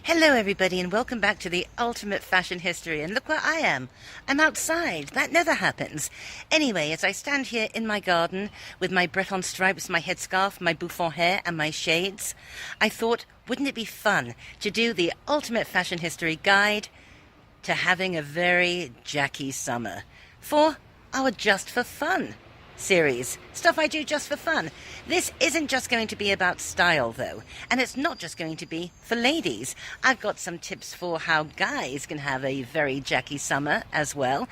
Hello, everybody, and welcome back to the ultimate fashion history. And look where I am. I'm outside. That never happens. Anyway, as I stand here in my garden with my Breton stripes, my headscarf, my bouffant hair, and my shades, I thought, wouldn't it be fun to do the ultimate fashion history guide to having a very Jackie summer for our Just for Fun series. Stuff I do just for fun. This isn't just going to be about style, though, and it's not just going to be for ladies. I've got some tips for how guys can have a very Jackie summer as well.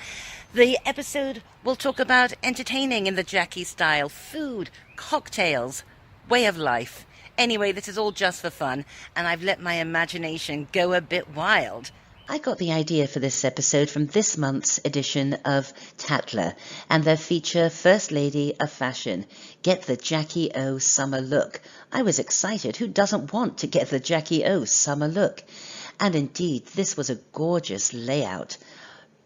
The episode will talk about entertaining in the Jackie style, food, cocktails, way of life. Anyway, this is all just for fun, and I've let my imagination go a bit wild. I got the idea for this episode from this month's edition of Tatler and their feature First Lady of Fashion, Get the Jackie O Summer Look. I was excited. Who doesn't want to get the Jackie O summer look? And indeed, this was a gorgeous layout.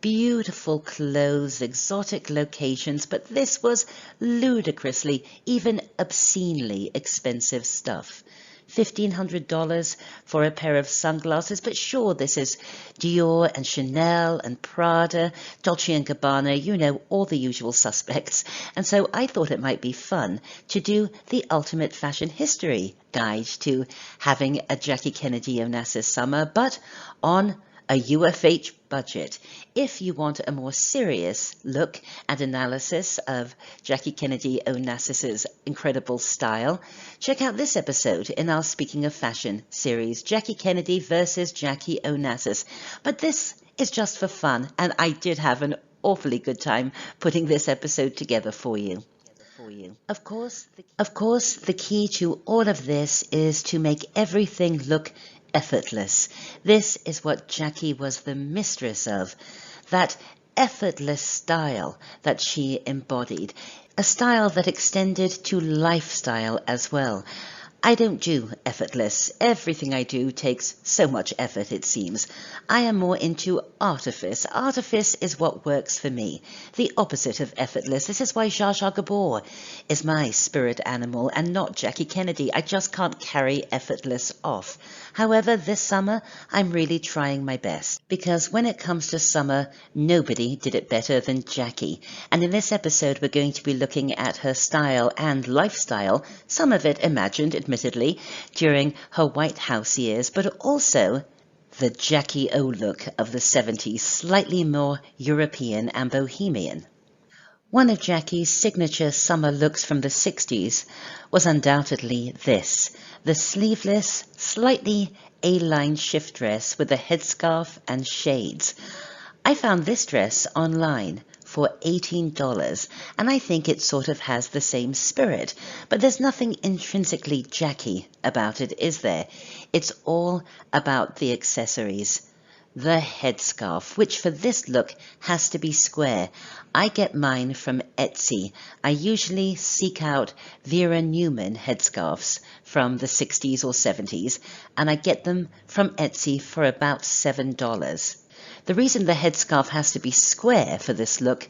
Beautiful clothes, exotic locations, but this was ludicrously, even obscenely expensive stuff. $1,500 for a pair of sunglasses, but sure, this is Dior and Chanel and Prada, Dolce & Gabbana, you know, all the usual suspects. And so I thought it might be fun to do the ultimate fashion history guide to having a Jackie Kennedy Onassis summer, but on a UFH budget. If you want a more serious look and analysis of Jackie Kennedy Onassis's incredible style, check out this episode in our Speaking of Fashion series, Jackie Kennedy versus Jackie Onassis. But this is just for fun, and I did have an awfully good time putting this episode together for you. Of course, the key to all of this is to make everything look effortless. This is what Jackie was the mistress of, that effortless style that she embodied, a style that extended to lifestyle as well. I don't do effortless. Everything I do takes so much effort, it seems. I am more into artifice. Artifice is what works for me. The opposite of effortless. This is why Zsa Zsa Gabor is my spirit animal and not Jackie Kennedy. I just can't carry effortless off. However, this summer, I'm really trying my best. Because when it comes to summer, nobody did it better than Jackie. And in this episode, we're going to be looking at her style and lifestyle, some of it imagined, admittedly, during her White House years, but also the Jackie O look of the 70s, slightly more European and bohemian. One of Jackie's signature summer looks from the 60s was undoubtedly this, the sleeveless, slightly A-line shift dress with a headscarf and shades. I found this dress online for $18, and I think it sort of has the same spirit, but there's nothing intrinsically Jackie about it, is there? It's all about the accessories. The headscarf, which for this look has to be square. I get mine from Etsy. I usually seek out Vera Newman headscarves from the 60s or 70s, and I get them from Etsy for about $7. The reason the headscarf has to be square for this look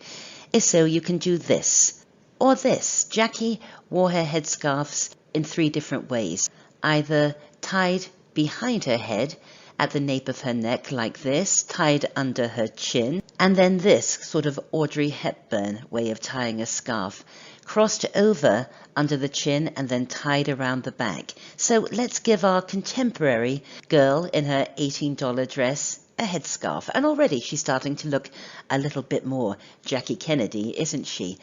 is so you can do this or this. Jackie wore her headscarves in 3 different ways, either tied behind her head at the nape of her neck like this, tied under her chin, and then this sort of Audrey Hepburn way of tying a scarf, crossed over under the chin and then tied around the back. So let's give our contemporary girl in her $18 dress a headscarf, and already she's starting to look a little bit more Jackie Kennedy, isn't she?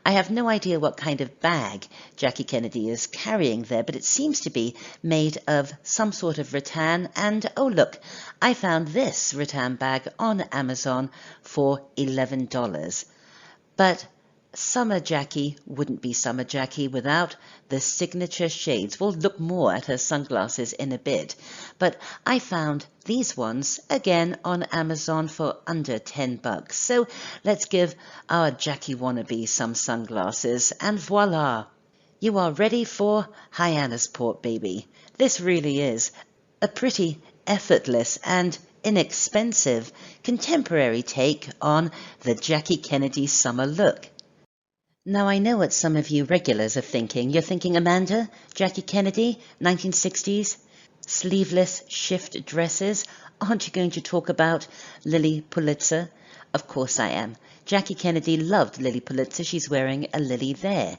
I have no idea what kind of bag Jackie Kennedy is carrying there, but it seems to be made of some sort of rattan, and oh look, I found this rattan bag on Amazon for $11. But Summer Jackie wouldn't be Summer Jackie without the signature shades. We'll look more at her sunglasses in a bit. But I found these ones, again, on Amazon for under $10. So let's give our Jackie wannabe some sunglasses, and voila! You are ready for Hyannisport, baby. This really is a pretty effortless and inexpensive contemporary take on the Jackie Kennedy summer look. Now, I know what some of you regulars are thinking. You're thinking, Amanda, Jackie Kennedy, 1960s? sleeveless shift dresses. Aren't you going to talk about Lily Pulitzer? Of course I am. Jackie Kennedy loved Lily Pulitzer. She's wearing a lily there.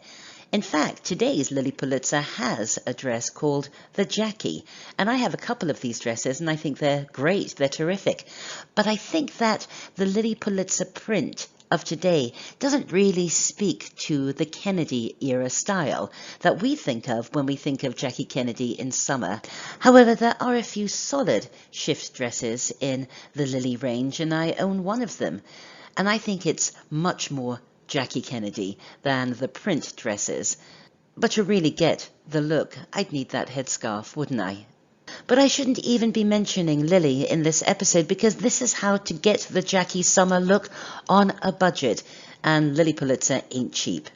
In fact, today's Lily Pulitzer has a dress called the Jackie, and I have a couple of these dresses, and I think they're great, they're terrific. But I think that the Lily Pulitzer print of today doesn't really speak to the Kennedy-era style that we think of when we think of Jackie Kennedy in summer. However, there are a few solid shift dresses in the Lily range, and I own one of them, and I think it's much more Jackie Kennedy than the print dresses. But to really get the look, I'd need that headscarf, wouldn't I? But I shouldn't even be mentioning Lily in this episode because this is how to get the Jackie summer look on a budget, and Lily Pulitzer ain't cheap.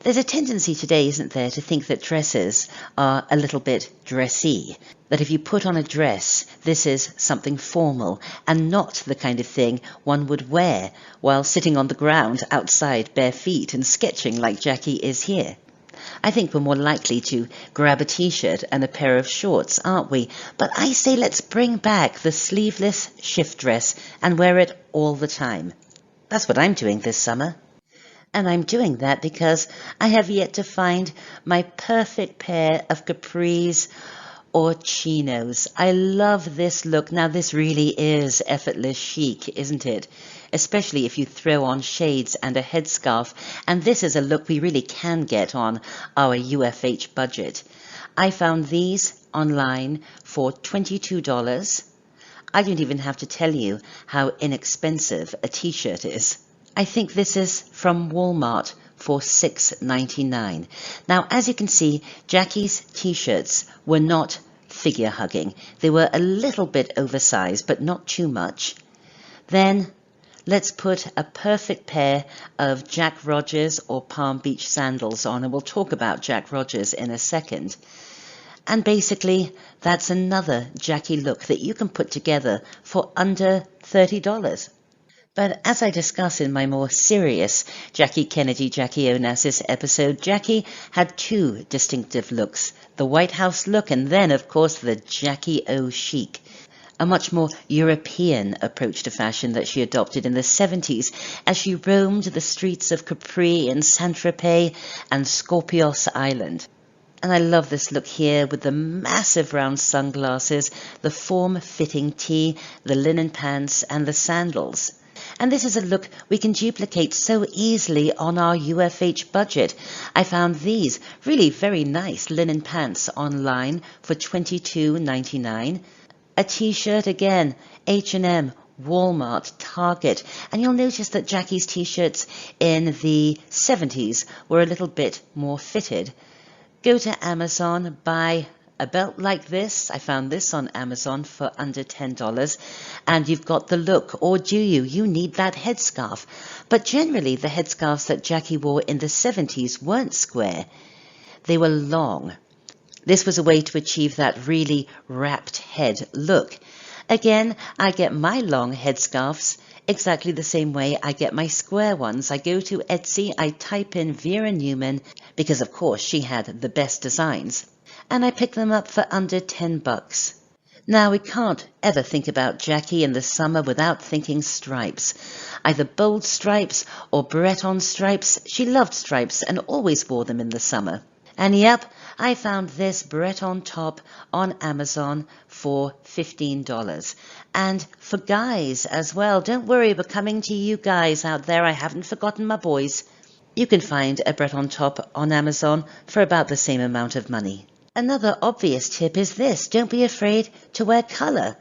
There's a tendency today, isn't there, to think that dresses are a little bit dressy, that if you put on a dress, this is something formal and not the kind of thing one would wear while sitting on the ground outside bare feet and sketching like Jackie is here. I think we're more likely to grab a t-shirt and a pair of shorts, aren't we? But I say let's bring back the sleeveless shift dress and wear it all the time. That's what I'm doing this summer. And I'm doing that because I have yet to find my perfect pair of capris or chinos. I love this look. Now, this really is effortless chic, isn't it? Especially if you throw on shades and a headscarf. And this is a look we really can get on our UFH budget. I found these online for $22. I don't even have to tell you how inexpensive a t-shirt is. I think this is from Walmart for $6.99. Now, as you can see, Jackie's t-shirts were not figure hugging. They were a little bit oversized, but not too much. Then let's put a perfect pair of Jack Rogers or Palm Beach sandals on, and we'll talk about Jack Rogers in a second. And basically, that's another Jackie look that you can put together for under $30. But as I discuss in my more serious Jackie Kennedy, Jackie Onassis episode, Jackie had two distinctive looks, the White House look and then, of course, the Jackie O chic, a much more European approach to fashion that she adopted in the 70s as she roamed the streets of Capri and Saint-Tropez and Scorpios Island. And I love this look here with the massive round sunglasses, the form-fitting tee, the linen pants and the sandals. And this is a look we can duplicate so easily on our UFH budget. I found these really very nice linen pants online for $22.99. A t-shirt again, H&M, Walmart, Target. And you'll notice that Jackie's t-shirts in the 70s were a little bit more fitted. Go to Amazon, buy a belt like this. I found this on Amazon for under $10, and you've got the look. Or do you? You need that headscarf. But generally, the headscarves that Jackie wore in the 70s weren't square. They were long. This was a way to achieve that really wrapped head look. Again, I get my long headscarves exactly the same way I get my square ones. I go to Etsy, I type in Vera Newman, because of course she had the best designs, and I pick them up for under $10. Now, we can't ever think about Jackie in the summer without thinking stripes. Either bold stripes or Breton stripes. She loved stripes and always wore them in the summer. And yep, I found this Breton top on Amazon for $15. And for guys as well. Don't worry, we're coming to you guys out there. I haven't forgotten my boys. You can find a Breton top on Amazon for about the same amount of money. Another obvious tip is this: don't be afraid to wear colour.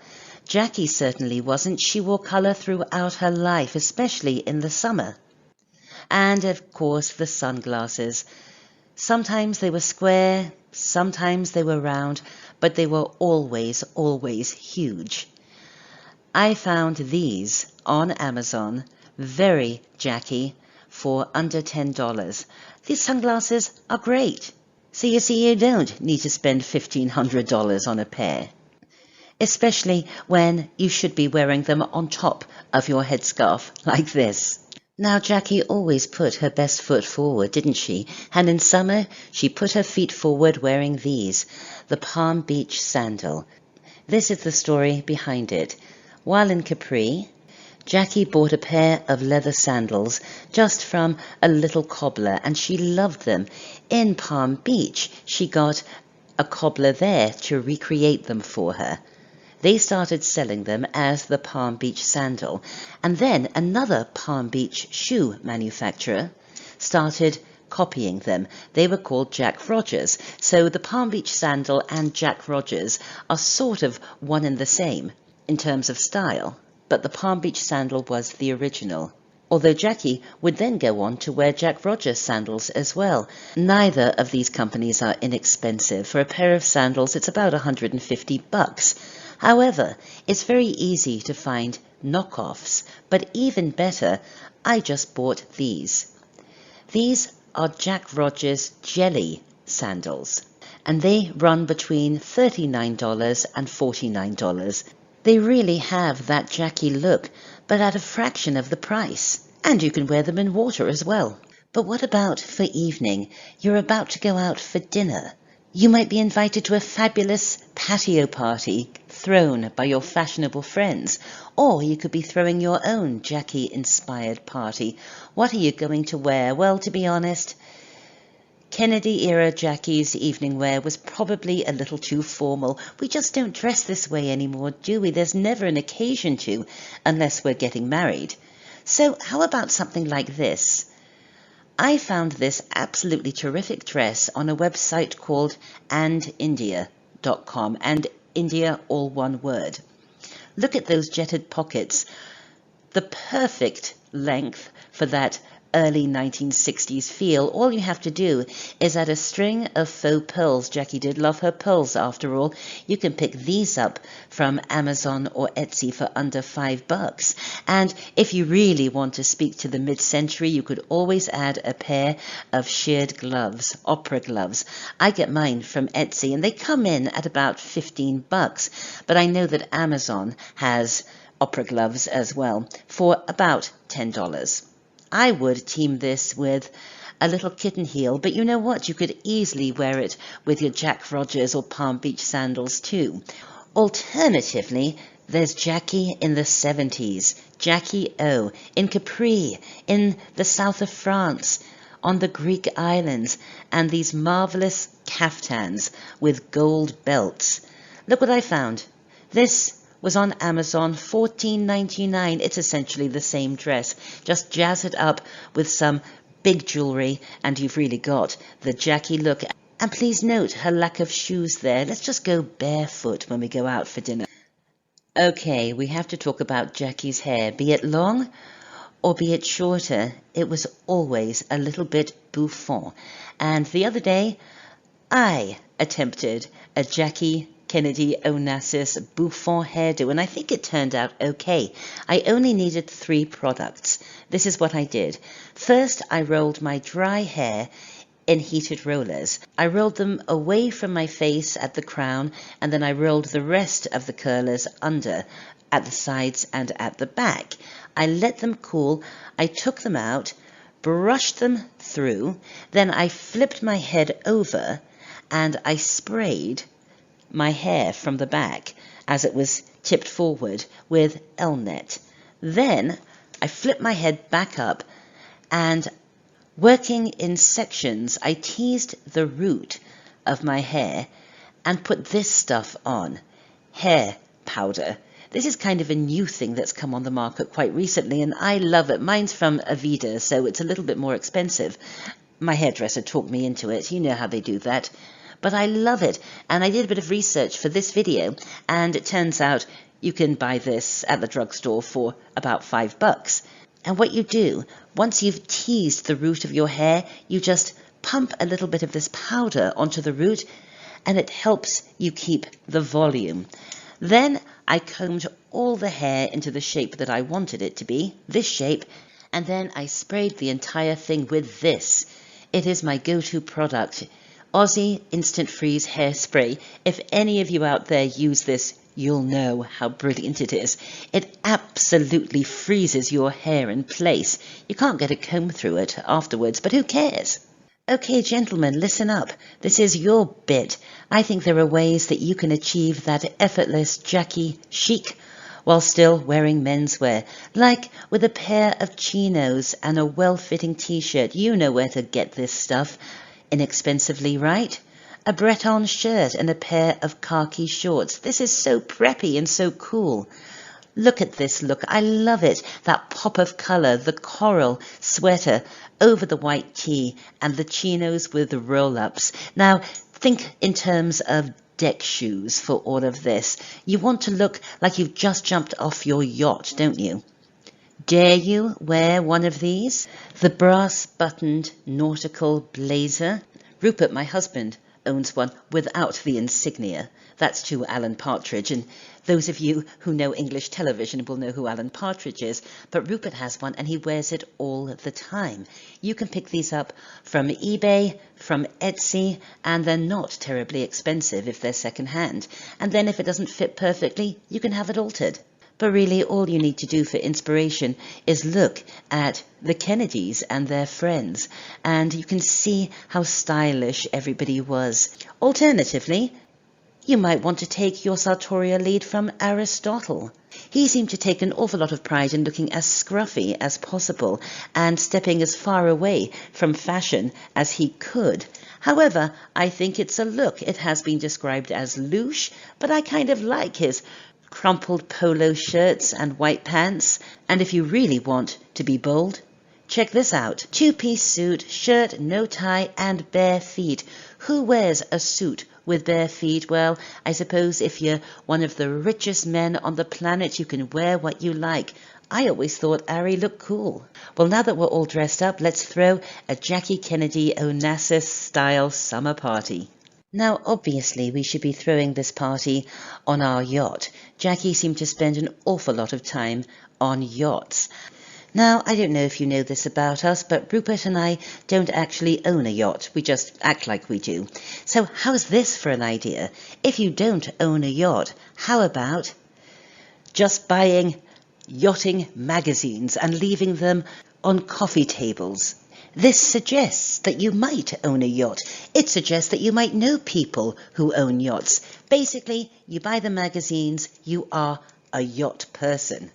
Jackie certainly wasn't. She wore colour throughout her life, especially in the summer. And of course, the sunglasses. Sometimes they were square, sometimes they were round, but they were always, always huge. I found these on Amazon, very Jackie, for under $10. These sunglasses are great. So you see, you don't need to spend $1,500 on a pair, especially when you should be wearing them on top of your headscarf like this. Now, Jackie always put her best foot forward, didn't she? And in summer, she put her feet forward wearing these, the Palm Beach Sandal. This is the story behind it. While in Capri, Jackie bought a pair of leather sandals just from a little cobbler, and she loved them. In Palm Beach, she got a cobbler there to recreate them for her. They started selling them as the Palm Beach Sandal, and then another Palm Beach shoe manufacturer started copying them. They were called Jack Rogers. So the Palm Beach Sandal and Jack Rogers are sort of one and the same in terms of style, but the Palm Beach Sandal was the original. Although Jackie would then go on to wear Jack Rogers sandals as well. Neither of these companies are inexpensive. For a pair of sandals, it's about $150. However, it's very easy to find knockoffs, but even better, I just bought these. These are Jack Rogers jelly sandals, and they run between $39 and $49. They really have that Jackie look, but at a fraction of the price. And you can wear them in water as well. But what about for evening? You're about to go out for dinner. You might be invited to a fabulous patio party thrown by your fashionable friends. Or you could be throwing your own Jackie-inspired party. What are you going to wear? Well, to be honest, Kennedy-era Jackie's evening wear was probably a little too formal. We just don't dress this way anymore, do we? There's never an occasion to, unless we're getting married. So how about something like this? I found this absolutely terrific dress on a website called andindia.com, and India all one word. Look at those jetted pockets. The perfect length for that early 1960s feel. All you have to do is add a string of faux pearls. Jackie did love her pearls after all. You can pick these up from Amazon or Etsy for under $5. And if you really want to speak to the mid-century, you could always add a pair of sheared gloves, opera gloves. I get mine from Etsy and they come in at about $15, but I know that Amazon has opera gloves as well for about $10. I would team this with a little kitten heel, but you know what? You could easily wear it with your Jack Rogers or Palm Beach sandals too. Alternatively, there's Jackie in the 70s, Jackie O, in Capri, in the south of France, on the Greek islands, and these marvelous caftans with gold belts. Look what I found. This was on Amazon, $14.99. It's essentially the same dress. Just jazz it up with some big jewelry and you've really got the Jackie look. And please note her lack of shoes there. Let's just go barefoot when we go out for dinner. Okay, we have to talk about Jackie's hair. Be it long or be it shorter, it was always a little bit bouffant. And the other day, I attempted a Jackie Kennedy Onassis bouffant hairdo, and I think it turned out okay. I only needed 3 products. This is what I did. First, I rolled my dry hair in heated rollers. I rolled them away from my face at the crown, and then I rolled the rest of the curlers under at the sides and at the back. I let them cool. I took them out, brushed them through, then I flipped my head over and I sprayed my hair from the back as it was tipped forward with Elnet. Then I flipped my head back up and, working in sections, I teased the root of my hair and put this stuff on, hair powder. This is kind of a new thing that's come on the market quite recently and I love it. Mine's from Aveda, so it's a little bit more expensive. My hairdresser talked me into it. You know how they do that. But I love it, and I did a bit of research for this video, and it turns out you can buy this at the drugstore for about $5. And what you do, once you've teased the root of your hair, you just pump a little bit of this powder onto the root, and it helps you keep the volume. Then I combed all the hair into the shape that I wanted it to be, this shape, and then I sprayed the entire thing with this. It is my go-to product. Aussie Instant Freeze Hairspray. If any of you out there use this, you'll know how brilliant it is. It absolutely freezes your hair in place. You can't get a comb through it afterwards, but who cares? Okay, gentlemen, listen up. This is your bit. I think there are ways that you can achieve that effortless Jackie chic while still wearing menswear, like with a pair of chinos and a well-fitting t-shirt. You know where to get this stuff inexpensively, right? A Breton shirt and a pair of khaki shorts. This is so preppy and so cool. Look at this look. I love it. That pop of colour, the coral sweater over the white tee and the chinos with the roll-ups. Now, think in terms of deck shoes for all of this. You want to look like you've just jumped off your yacht, don't you? Dare you wear one of these? The brass-buttoned nautical blazer. Rupert, my husband, owns one without the insignia. That's to Alan Partridge, and those of you who know English television will know who Alan Partridge is, but Rupert has one and he wears it all the time. You can pick these up from eBay, from Etsy, and they're not terribly expensive if they're second-hand. And then if it doesn't fit perfectly, you can have it altered. But really, all you need to do for inspiration is look at the Kennedys and their friends, and you can see how stylish everybody was. Alternatively, you might want to take your sartorial lead from Aristotle. He seemed to take an awful lot of pride in looking as scruffy as possible and stepping as far away from fashion as he could. However, I think it's a look. It has been described as louche, but I kind of like his crumpled polo shirts and white pants. And if you really want to be bold, check this out. Two-piece suit, shirt, no tie, and bare feet. Who wears a suit with bare feet? Well, I suppose if you're one of the richest men on the planet, you can wear what you like. I always thought Ari looked cool. Well, now that we're all dressed up, let's throw a Jackie Kennedy Onassis style summer party. Now, obviously, we should be throwing this party on our yacht. Jackie seemed to spend an awful lot of time on yachts. Now, I don't know if you know this about us, but Rupert and I don't actually own a yacht. We just act like we do. So how's this for an idea? If you don't own a yacht, how about just buying yachting magazines and leaving them on coffee tables? This suggests that you might own a yacht. It suggests that you might know people who own yachts. Basically, you buy the magazines, you are a yacht person.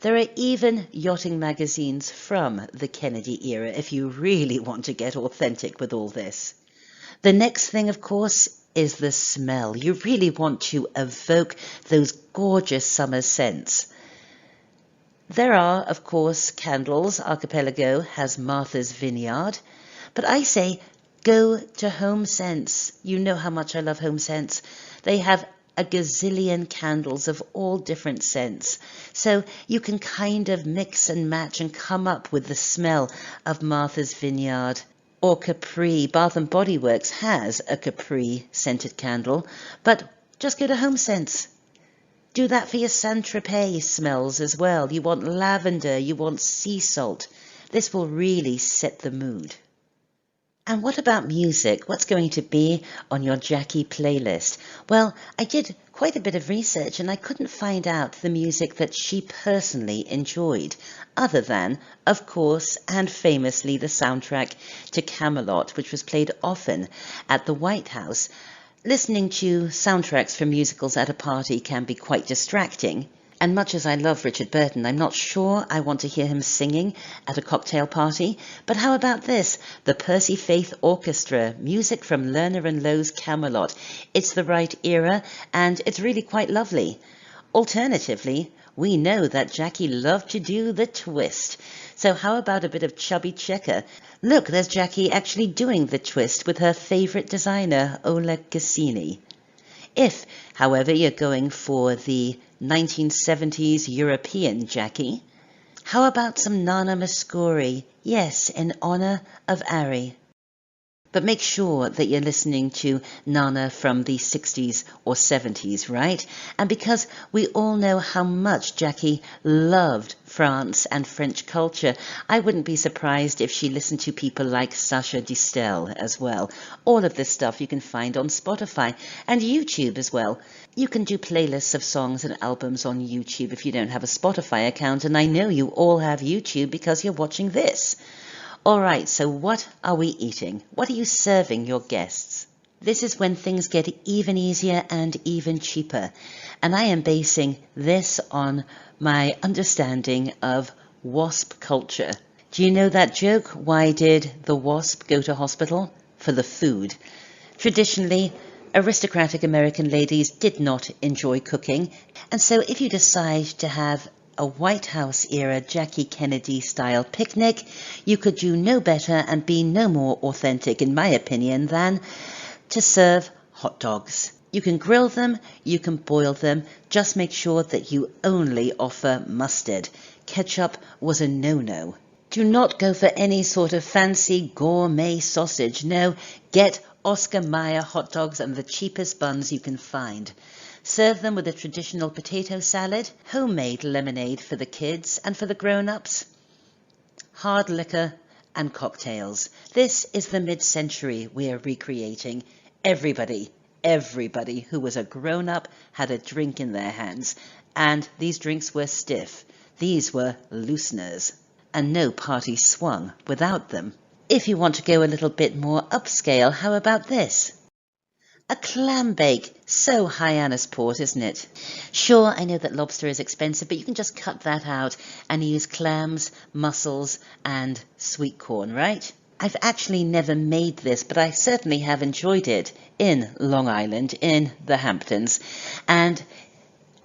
There are even yachting magazines from the Kennedy era if you really want to get authentic with all this. The next thing, of course, is the smell. You really want to evoke those gorgeous summer scents. There are, of course, candles. Archipelago has Martha's Vineyard. But I say go to Home Sense. You know how much I love Home Sense. They have a gazillion candles of all different scents. So you can kind of mix and match and come up with the smell of Martha's Vineyard. Or Capri. Bath and Body Works has a Capri scented candle. But just go to Home Sense. Do that for your Saint-Tropez smells as well. You want lavender, you want sea salt. This will really set the mood. And what about music? What's going to be on your Jackie playlist? Well, I did quite a bit of research and I couldn't find out the music that she personally enjoyed, other than, of course, and famously, the soundtrack to Camelot, which was played often at the White House. Listening to soundtracks for musicals at a party can be quite distracting. And much as I love Richard Burton, I'm not sure I want to hear him singing at a cocktail party. But how about this? The Percy Faith Orchestra, music from Lerner and Lowe's Camelot. It's the right era, and it's really quite lovely. Alternatively, we know that Jackie loved to do the twist. So how about a bit of chubby checker? Look, there's Jackie actually doing the twist with her favourite designer, Oleg Cassini. If, however, you're going for the 1970s European Jackie, how about some Nana Mouskouri? Yes, in honour of Ari. But make sure that you're listening to Nana from the 60s or 70s, right? And because we all know how much Jackie loved France and French culture, I wouldn't be surprised if she listened to people like Sacha Distel as well. All of this stuff you can find on Spotify and YouTube as well. You can do playlists of songs and albums on YouTube if you don't have a Spotify account, and I know you all have YouTube because you're watching this. All right, so what are we eating? What are you serving your guests? This is when things get even easier and even cheaper. And I am basing this on my understanding of wasp culture. Do you know that joke? Why did the wasp go to hospital? For the food. Traditionally, aristocratic American ladies did not enjoy cooking. And so if you decide to have a White House era Jackie Kennedy style picnic, you could do no better and be no more authentic, in my opinion, than to serve hot dogs. You can grill them, you can boil them, just make sure that you only offer mustard. Ketchup was a no-no. Do not go for any sort of fancy gourmet sausage. No, get Oscar Mayer hot dogs and the cheapest buns you can find. Serve them with a traditional potato salad, homemade lemonade for the kids and for the grown-ups, hard liquor and cocktails. This is the mid-century we are recreating. Everybody who was a grown-up had a drink in their hands, and these drinks were stiff. These were looseners, and no party swung without them. If you want to go a little bit more upscale, how about this? A clambake, so Hyannisport, isn't it? Sure, I know that lobster is expensive, but you can just cut that out and use clams, mussels, and sweet corn, right? I've actually never made this, but I certainly have enjoyed it in Long Island, in the Hamptons. And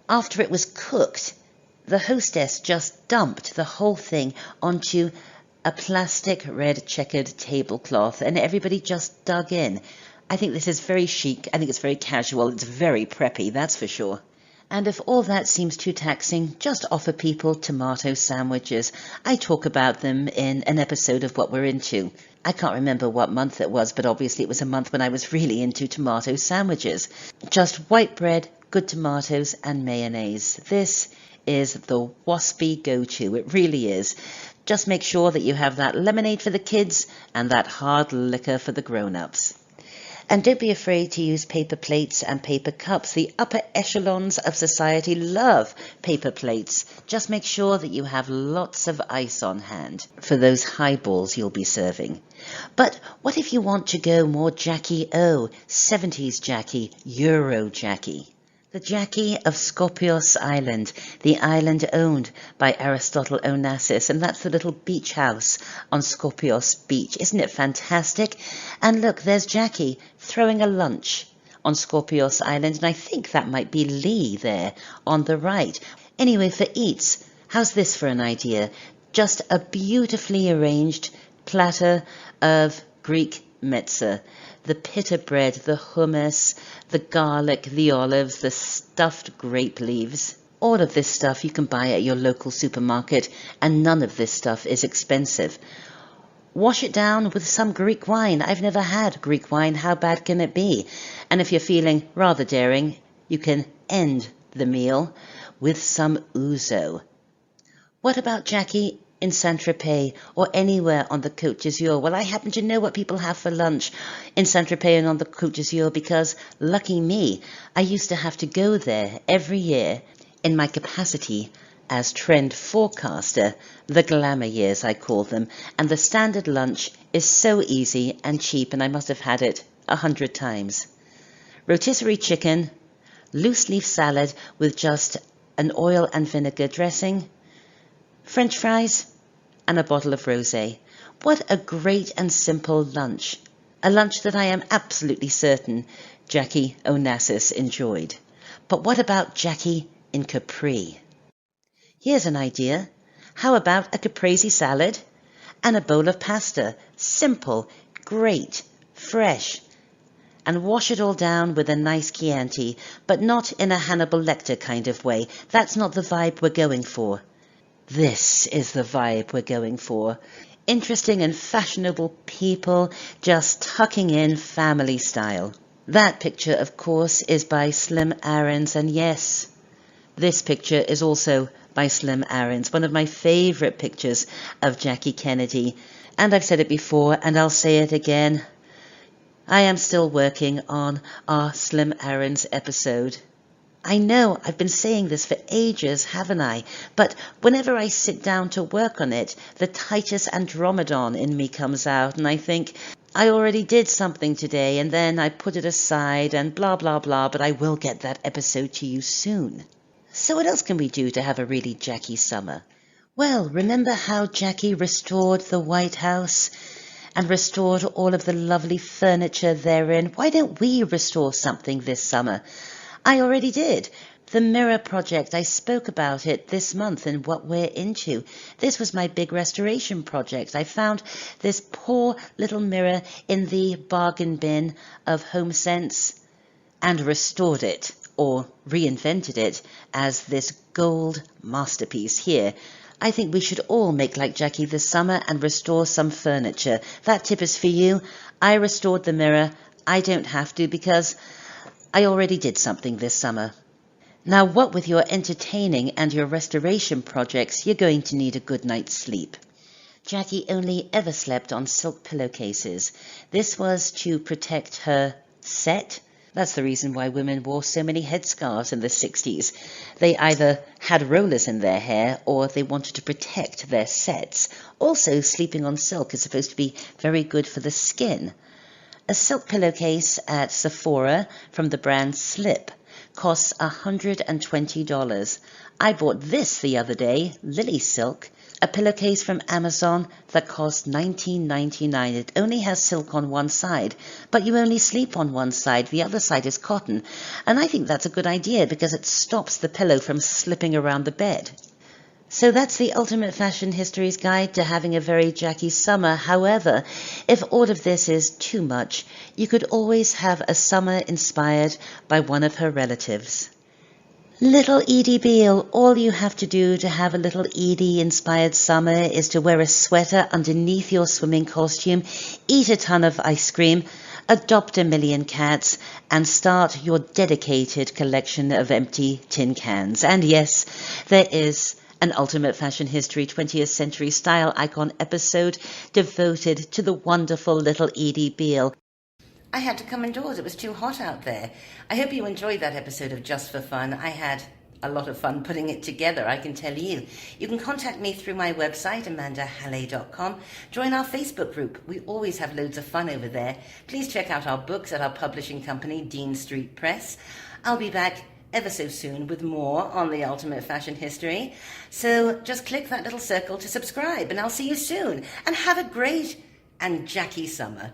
after it was cooked, the hostess just dumped the whole thing onto a plastic red checkered tablecloth, and everybody just dug in. I think this is very chic. I think it's very casual. It's very preppy, that's for sure. And if all that seems too taxing, just offer people tomato sandwiches. I talk about them in an episode of What We're Into. I can't remember what month it was, but obviously it was a month when I was really into tomato sandwiches. Just white bread, good tomatoes, and mayonnaise. This is the waspy go-to. It really is. Just make sure that you have that lemonade for the kids and that hard liquor for the grown-ups. And don't be afraid to use paper plates and paper cups. The upper echelons of society love paper plates. Just make sure that you have lots of ice on hand for those highballs you'll be serving. But what if you want to go more Jackie-O, 70s Jackie, Euro Jackie? The Jackie of Skopios Island, the island owned by Aristotle Onassis, and that's the little beach house on Skopios Beach. Isn't it fantastic? And look, there's Jackie throwing a lunch on Skopios Island, and I think that might be Lee there on the right. Anyway, for eats, how's this for an idea? Just a beautifully arranged platter of Greek mezza. The pita bread, the hummus, the garlic, the olives, the stuffed grape leaves. All of this stuff you can buy at your local supermarket, and none of this stuff is expensive. Wash it down with some Greek wine. I've never had Greek wine. How bad can it be? And if you're feeling rather daring, you can end the meal with some ouzo. What about Jackie in Saint-Tropez or anywhere on the Côte d'Azur? Well, I happen to know what people have for lunch in Saint-Tropez and on the Côte d'Azur because, lucky me, I used to have to go there every year in my capacity as trend forecaster, the glamour years I call them, and the standard lunch is so easy and cheap, and I must have had it 100 times. Rotisserie chicken, loose leaf salad with just an oil and vinegar dressing, French fries, and a bottle of rosé. What a great and simple lunch. A lunch that I am absolutely certain Jackie Onassis enjoyed. But what about Jackie in Capri? Here's an idea. How about a caprese salad and a bowl of pasta? Simple, great, fresh. And wash it all down with a nice Chianti, but not in a Hannibal Lecter kind of way. That's not the vibe we're going for. This is the vibe we're going for. interesting and fashionable people just tucking in family style. That picture, of course, is by Slim Aarons, and yes, this picture is also by Slim Aarons, one of my favourite pictures of Jackie Kennedy. And I've said it before, and I'll say it again. I am still working on our Slim Aarons episode. I know I've been saying this for ages, haven't I? But whenever I sit down to work on it, the Titus Andromedon in me comes out, and I think, I already did something today, and then I put it aside, and blah, blah, blah, but I will get that episode to you soon. So what else can we do to have a really Jackie summer? Well, remember how Jackie restored the White House and restored all of the lovely furniture therein? Why don't we restore something this summer? I already did. The mirror project, I spoke about it this month and what we're into. This was my big restoration project. I found this poor little mirror in the bargain bin of HomeSense and restored it, or reinvented it, as this gold masterpiece here. I think we should all make like Jackie this summer and restore some furniture. That tip is for you. I restored the mirror. I don't have to because I already did something this summer. Now, what with your entertaining and your restoration projects, you're going to need a good night's sleep. Jackie only ever slept on silk pillowcases. This was to protect her set. That's the reason why women wore so many headscarves in the 60s. They either had rollers in their hair or they wanted to protect their sets. Also, sleeping on silk is supposed to be very good for the skin. A silk pillowcase at Sephora from the brand Slip costs $120. I bought this the other day, Lily Silk, a pillowcase from Amazon that costs $19.99. It only has silk on one side, but you only sleep on one side. The other side is cotton. And I think that's a good idea because it stops the pillow from slipping around the bed. So that's the Ultimate Fashion History's guide to having a very Jackie summer. However, if all of this is too much, you could always have a summer inspired by one of her relatives. Little Edie Beale, all you have to do to have a little Edie-inspired summer is to wear a sweater underneath your swimming costume, eat a ton of ice cream, adopt a million cats, and start your dedicated collection of empty tin cans. And yes, there is an Ultimate Fashion History 20th Century Style Icon episode devoted to the wonderful little Edie Beale. I had to come indoors. It was too hot out there. I hope you enjoyed that episode of Just for Fun. I had a lot of fun putting it together, I can tell you. You can contact me through my website, amandahallay.com. Join our Facebook group. We always have loads of fun over there. Please check out our books at our publishing company, Dean Street Press. I'll be back ever so soon with more on the Ultimate Fashion History. So just click that little circle to subscribe, and I'll see you soon. And have a great and Jackie summer.